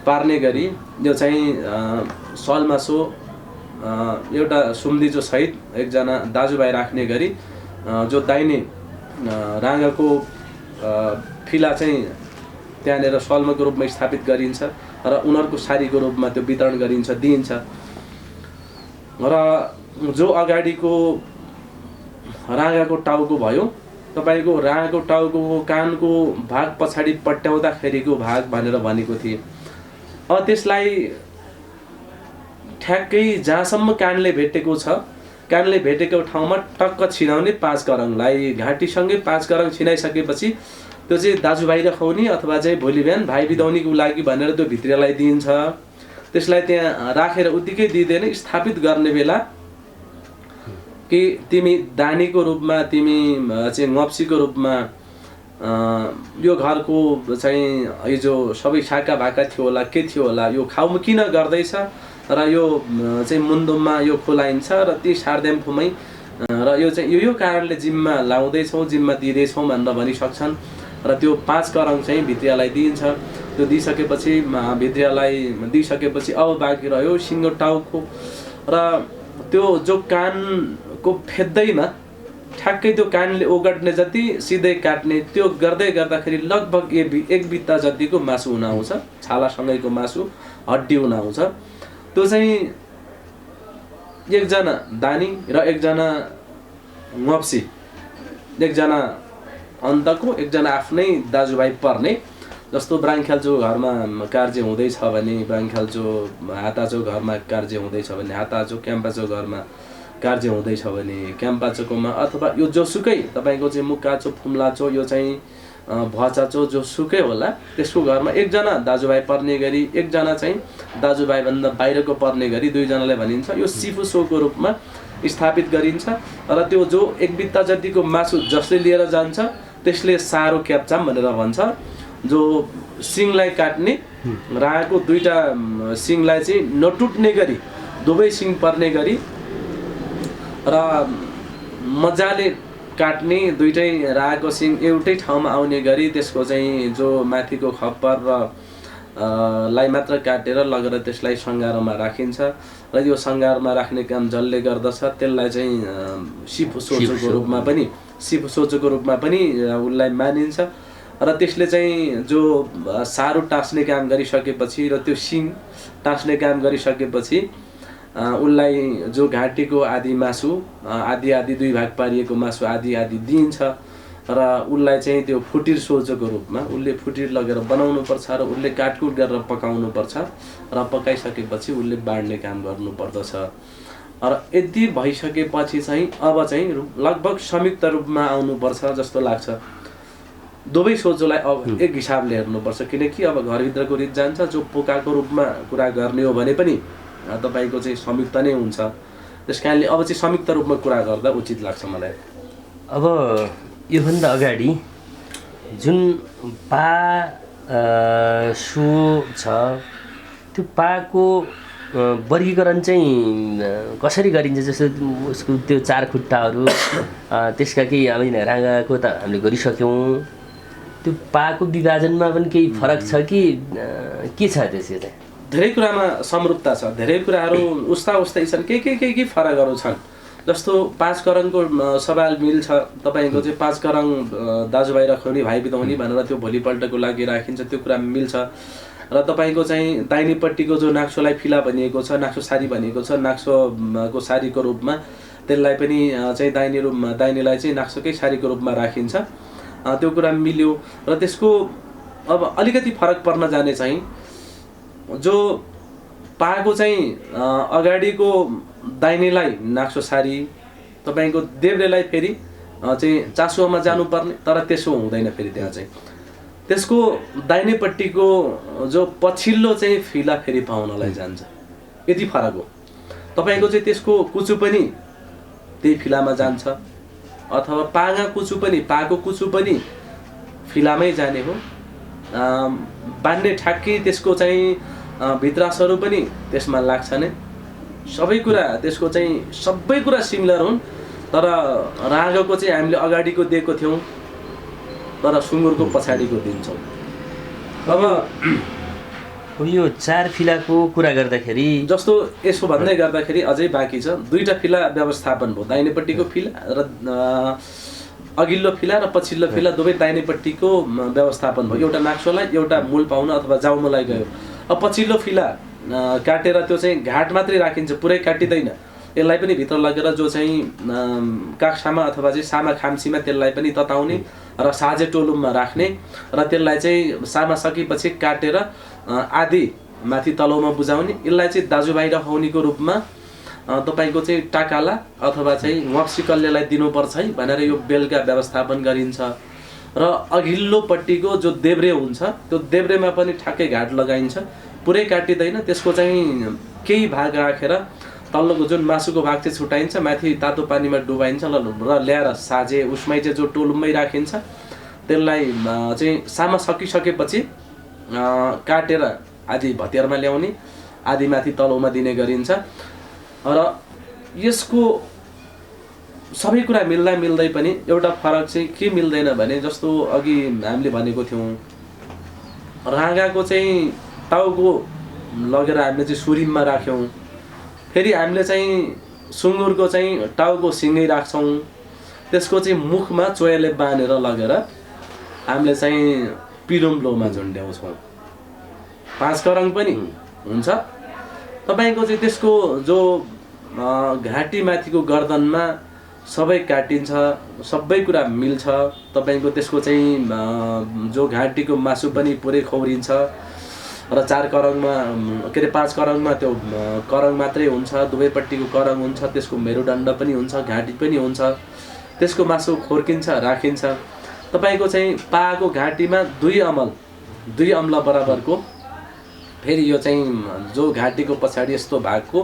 Speaker 2: पार्ने गरी यो चाहिँ सलमासो एउटा सुम्दिचो सहित एकजना दाजुभाइ राख्ने गरी जो दाहिने राँगाको फिला चाहिँ त्यहाँनिर सलमाको रूपमा स्थापित गरिन्छ र उनीहरूको सारीको रूपमा त्यो वितरण गरिन्छ, दिइन्छ। र जो अगाडिको राँगाको टाउको भयो, तपाईँको राँगाको टाउको कानको भाग पछाडि पट्याउँदाखेरिको भाग भनेर भनेको थिएँ। अब त्यसलाई ठ्याक्कै जहाँसम्म कानले भेटेको छ, कानले भेटेको ठाउँमा टक्क छिनाउने 5 करङलाई, घाँटीसँगै 5 करङ छिनाइसकेपछि त्यो चाहिँ दाजुभाइ खुवाउने अथवा चाहिँ भोलि बिहान भाइ बिदाउनीको लागि भनेर त्यो भित्रीलाई दिइन्छ। त्यसलाई त्यहाँ राखेर उत्तिकै दिँदैन, स्थापित गर्ने बेला कि तिमी दानीको रूपमा, तिमी चाहिँ ngopsiको रूपमा यो घरको चाहिँ हिजो सबै साका भाका थियो होला, के थियो होला, यो खाउम किन गर्दैछ र यो चाहिँ मुन्दुममा यो खुलाइन्छ र ती शारदेम्फूमै र यो चाहिँ यो कारणले जिम्मा लाउँदैछौँ, जिम्मा दिँदैछौँ भनेर भनिसक्छन्। र त्यो 5 करङ चाहिँ भित्रियालाई दिइन्छ। त्यो दिइसकेपछि भित्रियालाई दिइसकेपछि अब बाँकी रह्यो सिङ्गो टाउको र त्यो जो कानको फेद्दैमा ठ्याक्कै त्यो कानले ओगट्ने जति सिधै काट्ने, त्यो गर्दाखेरि लगभग 1 बित्ता जतिको मासु हुन आउँछ, छालासँगैको मासु, हड्डी हुन आउँछ। त्यो चाहिँ एकजना दानी र एकजना वाप्सी, एकजना अन्तको, एकजना आफ्नै दाजुभाइ पर्ने। जस्तो ब्राङ्ख्याल्चो घरमा कार्य हुँदैछ भने ब्राङ्ख्याल्चो, हाताचो घरमा कार्य हुँदैछ भने हाताचो, क्याम्पाचो घरमा कार्य हुँदैछ भने क्याम्पाचोकोमा, अथवा यो जोसुकै तपाईँको चाहिँ मुक्काचो, फुम्लाचो, यो चाहिँ भचाचो जोसुकै होला, त्यसको घरमा एकजना दाजुभाइ पर्ने गरी, एकजना चाहिँ दाजुभाइभन्दा बाहिरको पर्ने गरी दुईजनालाई भनिन्छ। यो सिफुसोको रूपमा स्थापित गरिन्छ र त्यो जो एक बित्ता जतिको मासु जसले लिएर जान्छ त्यसले सारो क्याप्चाम भनेर भन्छ। जो सिङलाई काट्ने, राँगाको दुईटा सिङलाई चाहिँ नटुट्ने गरी, दुवै सिङ पर्ने गरी र मजाले काट्ने, दुईटै राँगाको सिङ एउटै ठाउँमा आउने गरी त्यसको चाहिँ जो माथिको खप्पर र लाई मात्र काटेर लगेर त्यसलाई सङ्गारमा राखिन्छ र यो सङ्गारमा राख्ने काम जसले गर्दछ त्यसलाई चाहिँ सिफुसोचोको रूपमा पनि उसलाई मानिन्छ। र त्यसले चाहिँ जो सारो टाँस्ने काम गरिसकेपछि र त्यो सिङ टाँस्ने काम गरिसकेपछि उसलाई जो घाँटीको आदि मासु, आदि दुई भाग पारिएको मासु आदि दिइन्छ र उसलाई चाहिँ त्यो फुटिर सोचोको रूपमा उसले फुटिर लगेर बनाउनुपर्छ र उसले काटकुट गरेर पकाउनुपर्छ र पकाइसकेपछि उसले बाँड्ने काम गर्नुपर्दछ। र यति भइसकेपछि चाहिँ अब चाहिँ लगभग संयुक्त रूपमा आउनुपर्छ जस्तो लाग्छ। दुवै सोचोलाई अब एक हिसाबले हेर्नुपर्छ, किनकि अब घरभित्रको रित जान्छ। जो पोकाको रूपमा कुरा गर्ने हो भने पनि तपाईँको चाहिँ संयुक्त नै हुन्छ। त्यस कारणले अब चाहिँ संयुक्त रूपमा कुरा गर्दा उचित लाग्छ मलाई।
Speaker 1: अब योभन्दा अगाडि जुन पा सो छ, त्यो पाको वर्गीकरण चाहिँ कसरी गरिन्छ? जस्तो उसको त्यो चार खुट्टाहरू, त्यसका केही हामीले राँगाको त हामीले गरिसक्यौँ, त्यो पाको विभाजनमा पनि केही फरक छ कि के छ? त्यसको चाहिँ
Speaker 2: धेरै कुरामा समरूपता छ, धेरै कुराहरू उस्तै छन्, केही फरकहरू छन्। जस्तो 5 करङको सवाल मिल्छ, तपाईँको चाहिँ 5 करङ दाजुभाइ रखाउने, भाइ बिताउने भनेर त्यो भोलिपल्टको लागि राखिन्छ, त्यो कुरा मिल्छ। र तपाईँको चाहिँ दाहिनेपट्टिको जो नाक्सोलाई फिला भनिएको छ, नाक्सो सारी भनिएको छ, नाक्सोको सारीको रूपमा त्यसलाई पनि चाहिँ दाहिनेलाई चाहिँ नाक्सोकै सारीको रूपमा राखिन्छ, त्यो कुरा मिल्यो। र त्यसको अब अलिकति फरक पर्न जाने चाहिँ जो पाको चाहिँ अगाडिको दाहिनेलाई नाक्सो सारी, तपाईँको देब्रेलाई फेरि चाहिँ चासोमा जानुपर्ने, तर त्यसो हुँदैन। फेरि त्यहाँ चाहिँ त्यसको दाहिनेपट्टिको जो पछिल्लो चाहिँ फिला फेरि पाउनलाई जान्छ, यति फरक हो। तपाईँको चाहिँ त्यसको कुचु पनि त्यही फिलामा जान्छ, अथवा पाको कुचु पनि फिलामै जाने हो। बान्ने ठ्याक्कै त्यसको चाहिँ भित्रासहरू पनि त्यसमा लाग्छ नै। सबै कुरा सिमिलर हुन्, तर राँगाको चाहिँ हामीले अगाडिको दिएको थियौँ, तर सुँगुरको पछाडिको दिन्छौँ। अब
Speaker 1: यो 4 फिलाको कुरा गर्दाखेरि
Speaker 2: जस्तो यसो भन्दै गर्दाखेरि अझै बाँकी छ। 2टा फिला व्यवस्थापन भयो, दाहिनेपट्टिको फिला र अघिल्लो फिला र पछिल्लो फिला दुवै दाहिनेपट्टिको व्यवस्थापन भयो। एउटा नाक्सोलाई, एउटा मूल पाउन अथवा जाउमोलाई गयो। अब पछिल्लो फिला काटेर त्यो चाहिँ घाट मात्रै राखिन्छ, पुरै काटिँदैन। यसलाई पनि भित्र लगेर जो चाहिँ काक्सामा अथवा चाहिँ सामा खाम्सीमा त्यसलाई पनि तताउने र साझे टोलुममा राख्ने र त्यसलाई चाहिँ सामा सकेपछि काटेर आदि माथि तलौमा बुझाउने। यसलाई चाहिँ दाजुभाइ रखाउनेको रूपमा तपाईँको चाहिँ टाकाला अथवा चाहिँ वाप्सी कल्यलाई दिनुपर्छ है भनेर यो बेलका व्यवस्थापन गरिन्छ। र अघिल्लोपट्टिको जो देब्रे हुन्छ, त्यो देब्रेमा पनि ठ्याक्कै घाट लगाइन्छ, पुरै काटिँदैन। त्यसको चाहिँ केही भाग राखेर तल्लोको जुन मासुको भाग चाहिँ छुटाइन्छ, माथि तातो पानीमा डुबाइन्छ र ल्याएर साझे उसमै चाहिँ जो टोलुममै राखिन्छ, त्यसलाई चाहिँ सामा सकिसकेपछि काटेर आदि भतियारमा ल्याउने, आदि माथि तलौमा दिने गरिन्छ। र यसको सबै कुरा मिल्दै पनि एउटा फरक चाहिँ के मिल्दैन भने, जस्तो अघि हामीले भनेको थियौँ राँगाको चाहिँ टाउको लगेर हामीले चाहिँ सुरिममा राख्यौँ, फेरि हामीले चाहिँ सुँगुरको चाहिँ टाउको सिँगै राख्छौँ, त्यसको चाहिँ मुखमा चोयाले बाँधेर लगेर हामीले चाहिँ पिरुम्लोमा झुन्ड्याउँछौँ। 5 करङ पनि हुन्छ। तपाईँको चाहिँ त्यसको जो घाँटीमाथिको गर्दनमा सबै काटिन्छ, सबै कुरा मिल्छ। तपाईँको त्यसको चाहिँ जो घाँटीको मासु पनि पुरै खौरिन्छ र 4 करङमा के अरे 5 करङमा त्यो करङ मात्रै हुन्छ, दुवैपट्टिको करङ हुन्छ, त्यसको मेरुदण्ड पनि हुन्छ, घाँटी पनि हुन्छ, त्यसको मासु खोर्किन्छ, राखिन्छ। तपाईँको चाहिँ पाको घाँटीमा 2 अम्ल बराबरको फेरि यो चाहिँ जो घाँटीको पछाडि यस्तो भागको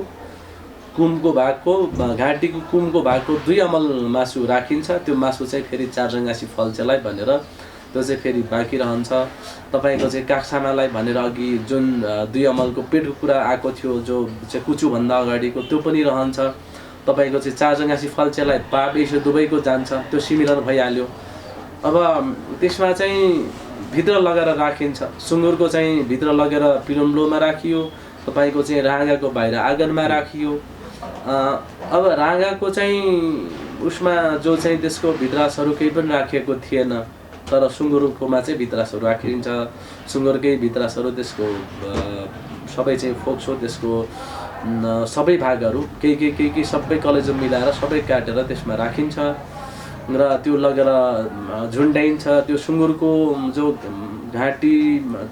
Speaker 2: कुमको भागको घाँटीको कुमको भागको 2 अमल मासु राखिन्छ। त्यो मासु चाहिँ फेरि 4 रङ्गासी फल्चेलाई भनेर त्यो चाहिँ फेरि बाँकी रहन्छ। तपाईँको चाहिँ काक्सानालाई भनेर अघि जुन 2 अमलको पेटको कुरा आएको थियो जो चाहिँ कुचुभन्दा अगाडिको त्यो पनि रहन्छ। तपाईँको चाहिँ 4 रङ्गासी फल्चेलाई पाप यसो दुवैको जान्छ, त्यो सिमिलर भइहाल्यो। अब त्यसमा चाहिँ भित्र लगेर राखिन्छ। सुँगुरको चाहिँ भित्र लगेर पिलुम्लोमा राखियो, तपाईँको चाहिँ राँगाको बाहिर आँगनमा राखियो। अब राँगाको चाहिँ उसमा जो चाहिँ त्यसको भित्रासहरू केही पनि राखिएको थिएन, तर सुँगुरकोमा चाहिँ भित्रासहरू राखिन्छ। सुँगुरकै भित्रासहरू त्यसको सबै चाहिँ फोक्सो त्यसको सबै भागहरू केही सबै कलेजो मिलाएर सबै काटेर त्यसमा राखिन्छ र त्यो लगेर झुन्ड्याइन्छ। त्यो सुँगुरको जो घाँटी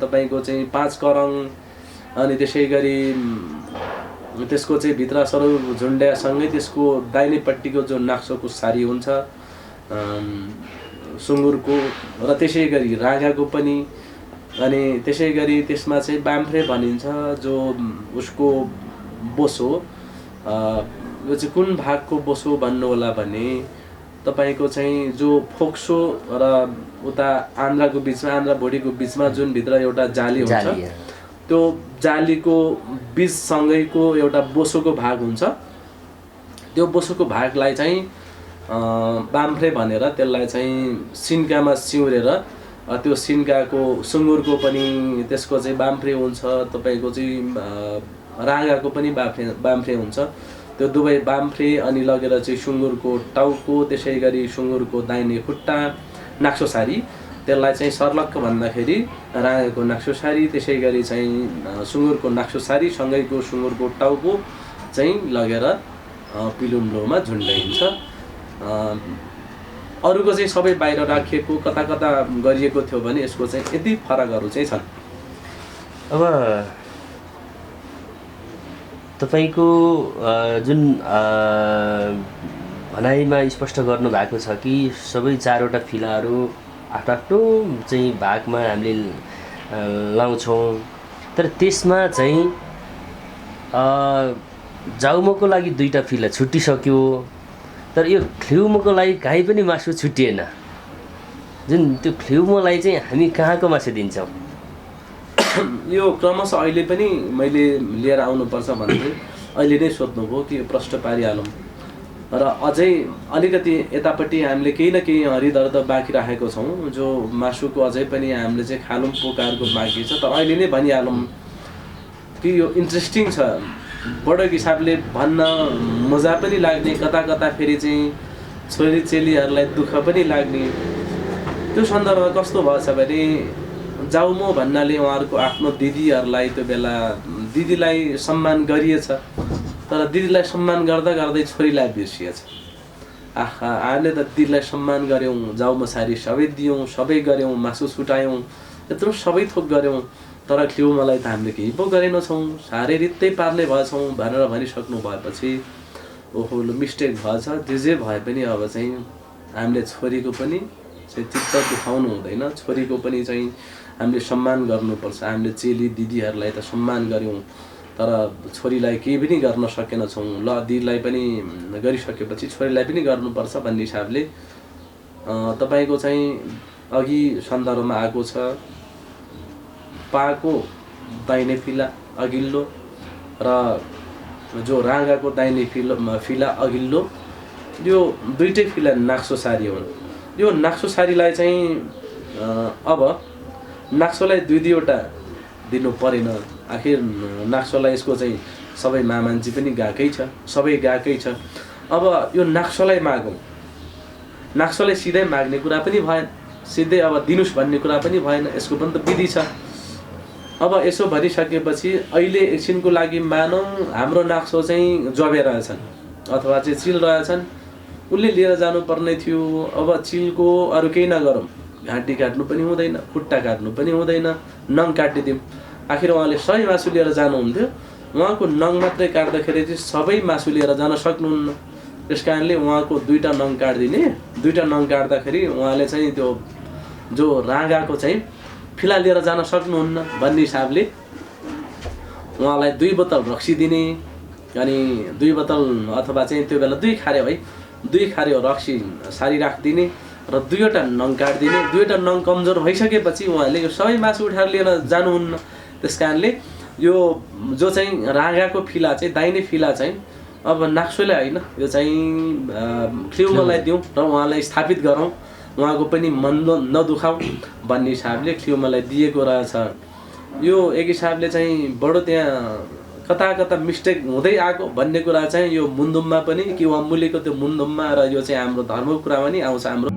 Speaker 2: तपाईँको चाहिँ 5 करङ अनि त्यसै गरी त्यसको चाहिँ भित्रासहरू झुन्ड्यासँगै त्यसको दाहिनेपट्टिको जो नाक्सोको सारी हुन्छ सुँगुरको र त्यसै गरी राँगाको पनि, अनि त्यसै गरी त्यसमा चाहिँ बाम्फ्रे भनिन्छ जो उसको बोसो। यो चाहिँ कुन भागको बोसो भन्नु होला भने तपाईँको चाहिँ जो फोक्सो र उता आन्द्राको बिचमा आन्द्रा भुँडीको बिचमा जुन भित्र एउटा जाली हुन्छ, त्यो जालीको बिचसँगैको एउटा बोसोको भाग हुन्छ। त्यो बोसोको भागलाई चाहिँ बाम्फ्रे भनेर त्यसलाई चाहिँ सिन्कामा सिउरेर त्यो सिन्काको सुँगुरको पनि त्यसको चाहिँ बाम्फ्रे हुन्छ, तपाईँको चाहिँ राँगाको पनि बाम्फ्रे हुन्छ। त्यो दुवै बाम्फ्रे अनि लगेर चाहिँ सुँगुरको टाउको, त्यसै गरी सुँगुरको दाहिने खुट्टा नाक्सोसारी, त्यसलाई चाहिँ सर्लक्क भन्दाखेरि राँगाको नाक्सोसारी, त्यसै गरी चाहिँ सुँगुरको नाक्सोसारी सँगैको सुँगुरको टाउको चाहिँ लगेर पिलुम्लोमा झुन्ड्याइन्छ। अरूको चाहिँ सबै बाहिर राखिएको कता कता गरिएको थियो भने यसको चाहिँ यति फरकहरू चाहिँ छन्।
Speaker 1: अब तपाईँको जुन भनाइमा स्पष्ट गर्नु भएको छ कि सबै 4वटा फिलाहरू आफ्नो चाहिँ भागमा हामीले लाउँछौँ, तर त्यसमा चाहिँ जाउमोको लागि 2टा फिला छुटिसक्यो, तर यो ख्लिउमोको लागि काहीँ पनि मासु छुटिएन। जुन त्यो ख्लिउमोलाई चाहिँ हामी कहाँको मासु दिन्छौँ?
Speaker 2: यो क्रमशः अहिले पनि मैले लिएर आउनुपर्छ भन्दै अहिले नै सोध्नुभयो कि यो प्रश्न पारिहालौँ र अझै अलिकति यतापट्टि हामीले केही न केही हरिदर्द बाँकी राखेको छौँ जो मासुको अझै पनि हामीले चाहिँ खालौँ प्रकारको बाँकी छ। तर अहिले नै भनिहालौँ कि यो इन्ट्रेस्टिङ छ, बडो हिसाबले भन्न मजा पनि लाग्ने, कता कता फेरि चाहिँ छोरी चेलीहरूलाई दुःख पनि लाग्ने। त्यो सन्दर्भमा कस्तो भएछ भने जाउमो भन्नाले उहाँहरूको आफ्नो दिदीहरूलाई त्यो बेला दिदीलाई सम्मान गरिएछ, तर दिदीलाई सम्मान गर्दा गर्दै छोरीलाई बिर्सिएछ। आहा, हामीले त दिदीलाई सम्मान गऱ्यौँ, जाउमो सारी सबै दियौँ, सबै गऱ्यौँ, मासु छुटायौँ, यत्रो सबै थोक गऱ्यौँ, तर ख्लिउमलाई त हामीले केही पो गरेनछौँ, साह्रै रित्तै पार्ने भएछौँ भनेर भनिसक्नु भएपछि ओहो मिस्टेक भएछ। जे भए पनि अब चाहिँ हामीले छोरीको पनि चाहिँ चित्त दुखाउनु हुँदैन, छोरीको पनि चाहिँ हामीले सम्मान गर्नुपर्छ। हामीले चेली दिदीहरूलाई त सम्मान गऱ्यौँ, तर छोरीलाई केही पनि गर्न सकेनछौँ। ल दिदीलाई पनि गरिसकेपछि छोरीलाई पनि गर्नुपर्छ भन्ने हिसाबले तपाईँको चाहिँ अघि सन्दर्भमा आएको छ पाको दाहिने फिला अघिल्लो र जो राँगाको दाहिने फिला अघिल्लो, यो 2टै फिला नाक्सोसारी हुन्। यो नाक्सोसारीलाई चाहिँ अब नाक्सोलाई 2-2वटा दिनु परेन, आखिर नाक्सोलाई यसको चाहिँ सबै मान्छे पनि गएकै छ, सबै गएकै छ। अब यो नाक्सोलाई मागौँ, नाक्सोलाई सिधै माग्ने कुरा पनि भएन, सिधै अब दिनुस् भन्ने कुरा पनि भएन, यसको पनि त विधि छ। अब यसो भनिसकेपछि अहिले एकछिनको लागि मानौँ हाम्रो नाक्सो चाहिँ जबे रहेछन् अथवा चाहिँ चिल रहेछन्, उसले लिएर जानुपर्ने थियो। अब चिलको अरू केही नगरौँ, घाँटी काट्नु पनि हुँदैन, खुट्टा काट्नु पनि हुँदैन, नङ काटिदिउँ। आखिर उहाँले सबै मासु लिएर जानुहुन्थ्यो, उहाँको नङ मात्रै काट्दाखेरि चाहिँ सबै मासु लिएर जान सक्नुहुन्न। त्यस कारणले उहाँको 2टा नङ काटिदिने, 2टा नङ काट्दाखेरि उहाँले चाहिँ त्यो जो राँगाको चाहिँ फिला लिएर जान सक्नुहुन्न भन्ने हिसाबले उहाँलाई 2 बोतल रक्सी दिने, अनि 2 बोतल अथवा चाहिँ त्यो बेला 2 खारे है, 2 खारे रक्सी सारी राखिदिने र 2वटा नङ काटिदिने। 2वटा नङ कमजोर भइसकेपछि उहाँले यो सबै मासु उठाएर लिएर जानुहुन्न। त्यस कारणले यो जो चाहिँ राँगाको फिला चाहिँ दाहिने फिला चाहिँ अब नाक्सोले होइन, यो चाहिँ क्ल्युमलाई दिउँ र उहाँलाई स्थापित गरौँ, उहाँको पनि मन नदुखाउँ भन्ने हिसाबले क्ल्युमलाई दिएको रहेछ। यो एक हिसाबले चाहिँ बडो त्यहाँ कता कता मिस्टेक हुँदै आएको भन्ने कुरा चाहिँ यो मुन्दुममा पनि कि वम्बुलीको त्यो मुन्दुममा र यो चाहिँ हाम्रो धर्मको कुरामा नि आउँछ। हाम्रो